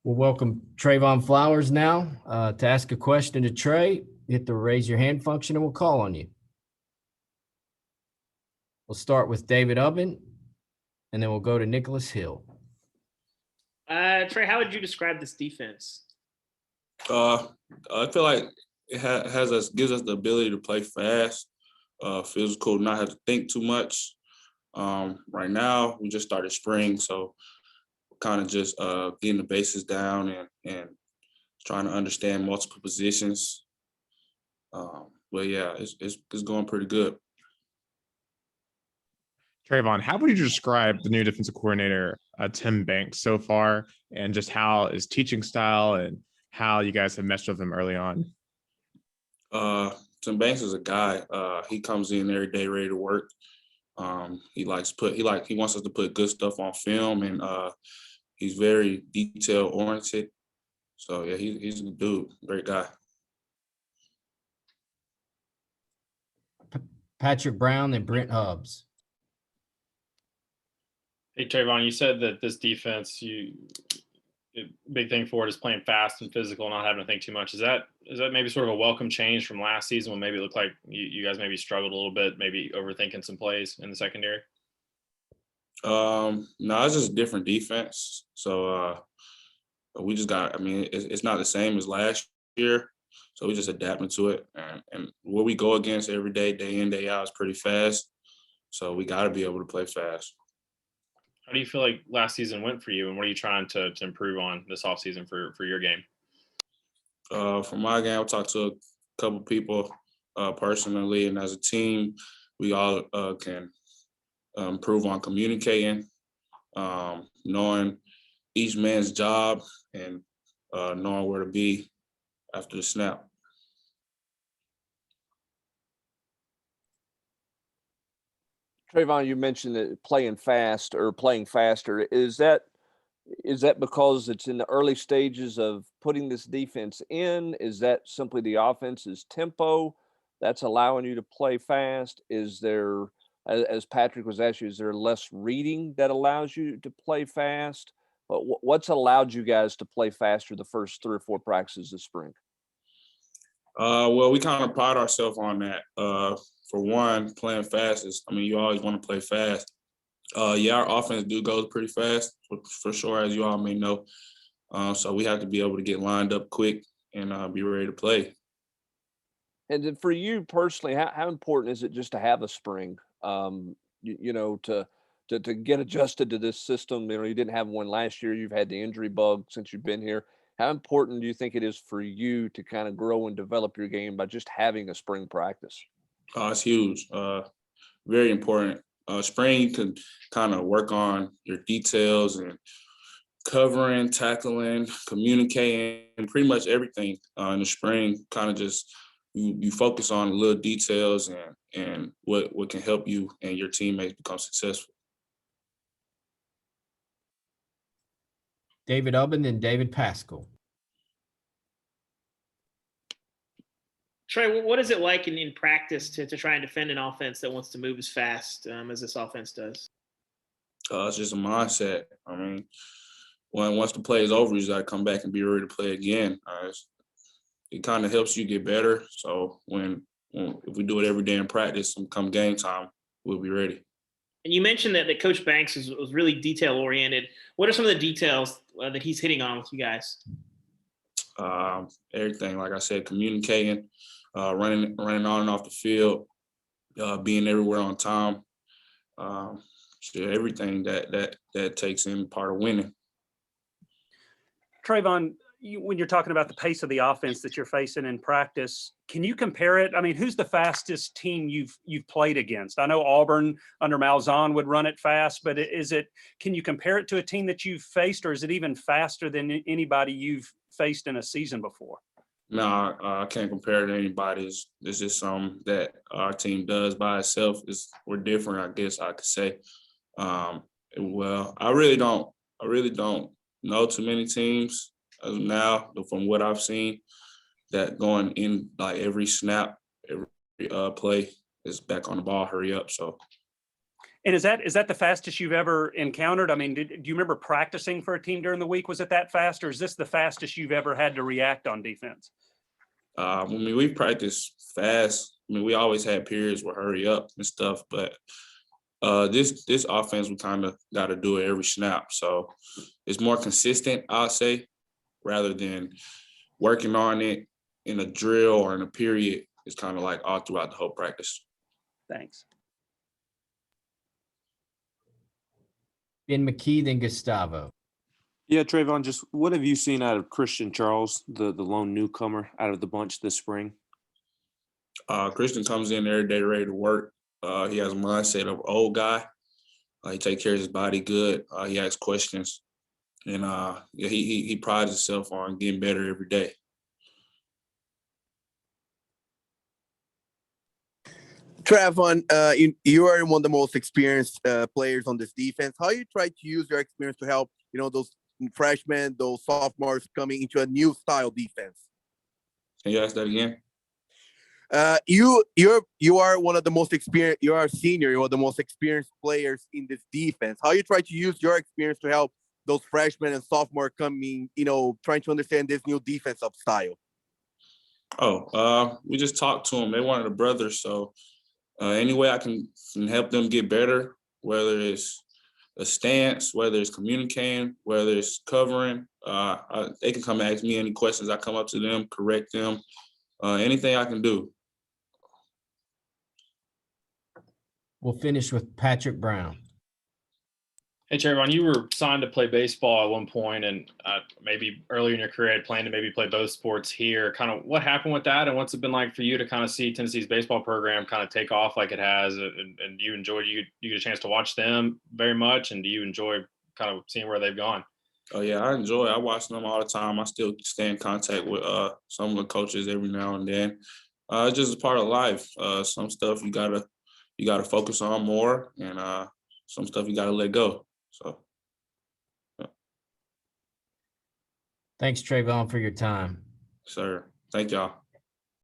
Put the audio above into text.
We'll welcome Trevon Flowers now to ask a question to Trey. Hit the raise your hand function and we'll call on you. We'll start with David Ubben and then we'll go to Nicholas Hill. Trey, how would you describe this defense? I feel like it gives us the ability to play fast, physical, not have to think too much. Right now, we just started spring, so kind of just getting the bases down and trying to understand multiple positions. But yeah, it's going pretty good. Trevon, how would you describe the new defensive coordinator, Tim Banks, so far, and just how his teaching style and how you guys have meshed with him early on? Tim Banks is a guy. He comes in every day ready to work. He wants us to put good stuff on film, and he's very detail oriented. So yeah, he's a dude, great guy. Patrick Brown and Brent Hubbs. Hey, Trevon, you said that this defense, big thing for it is playing fast and physical, not having to think too much. Is that maybe sort of a welcome change from last season when maybe it looked like you guys maybe struggled a little bit, maybe overthinking some plays in the secondary? No, it's just a different defense. So we just it's not the same as last year. So we just adapting to it. And what we go against every day, day in, day out, is pretty fast. So we got to be able to play fast. How do you feel like last season went for you, and what are you trying to improve on this offseason for your game? For my game, I've talked to a couple people personally, and as a team, we all can improve on communicating, knowing each man's job, and knowing where to be after the snap. Trevon, you mentioned that playing fast or playing faster. Is that because it's in the early stages of putting this defense in? Is that simply the offense's tempo that's allowing you to play fast? Is there, as Patrick was asking, is there less reading that allows you to play fast? But what's allowed you guys to play faster the first 3 or 4 practices this spring? Well, we kind of pride ourselves on that. For one, playing fast you always want to play fast. Yeah, our offense goes pretty fast, for sure, as you all may know. So we have to be able to get lined up quick and be ready to play. And then for you personally, how important is it just to have a spring, to get adjusted to this system? You didn't have one last year. You've had the injury bug since you've been here. How important do you think it is for you to kind of grow and develop your game by just having a spring practice? It's huge, very important. Spring, you can kind of work on your details and covering, tackling, communicating, pretty much everything in the spring. Kind of just you focus on little details and what can help you and your teammates become successful. David Ubben and David Pascal. Trey, what is it like in practice to try and defend an offense that wants to move as fast as this offense does? It's just a mindset. Once the play is over, you just got to come back and be ready to play again. It kind of helps you get better. So if we do it every day in practice and come game time, we'll be ready. And you mentioned that Coach Banks was really detail-oriented. What are some of the details that he's hitting on with you guys? Everything, like I said, communicating, running on and off the field, being everywhere on time. Everything that takes in part of winning. Trevon, when you're talking about the pace of the offense that you're facing in practice, can you compare it? Who's the fastest team you've played against? I know Auburn under Malzahn would run it fast, but can you compare it to a team that you've faced, or is it even faster than anybody you've faced in a season before? No, I can't compare it to anybody. It's just something that our team does by itself. We're different, I guess I could say. Well, I really don't know too many teams as of now, from what I've seen, that going in like every snap, every play is back on the ball, hurry up. So And is that the fastest you've ever encountered? I mean, do you remember practicing for a team during the week? Was it that fast, or is this the fastest you've ever had to react on defense? I mean, we practice fast. I mean, we always had periods where hurry up and stuff, but this offense, we kind of got to do it every snap. So it's more consistent, I'll say, rather than working on it in a drill or in a period. It's kind of like all throughout the whole practice. Thanks. Ben McKee, then Gustavo. Yeah, Trayvon, just what have you seen out of Christian Charles, the lone newcomer out of the bunch this spring? Christian comes in every day ready to work. He has a mindset of an old guy. He takes care of his body good. He asks questions, and yeah, he prides himself on getting better every day. Trevon, you are one of the most experienced players on this defense. How you try to use your experience to help, those freshmen, those sophomores coming into a new style defense? Can you ask that again? You are one of the most experienced. You are a senior. You're one of the most experienced players in this defense. How you try to use your experience to help those freshmen and sophomore coming, trying to understand this new defensive style? We just talked to them. They wanted a brother, so any way I can help them get better, whether it's a stance, whether it's communicating, whether it's covering, they can come ask me any questions. I come up to them, correct them, anything I can do. We'll finish with Patrick Brown. Hey, Trayvon, you were signed to play baseball at one point, and maybe earlier in your career had planned to maybe play both sports here. Kind of what happened with that, and what's it been like for you to kind of see Tennessee's baseball program kind of take off like it has? And do you enjoy? You get a chance to watch them very much, and do you enjoy kind of seeing where they've gone? Oh yeah, I enjoy it. I watch them all the time. I still stay in contact with some of the coaches every now and then. It's just a part of life. Some stuff you gotta focus on more, and some stuff you gotta let go. So, yeah. Thanks, Trayvon, for your time. Sir, thank y'all.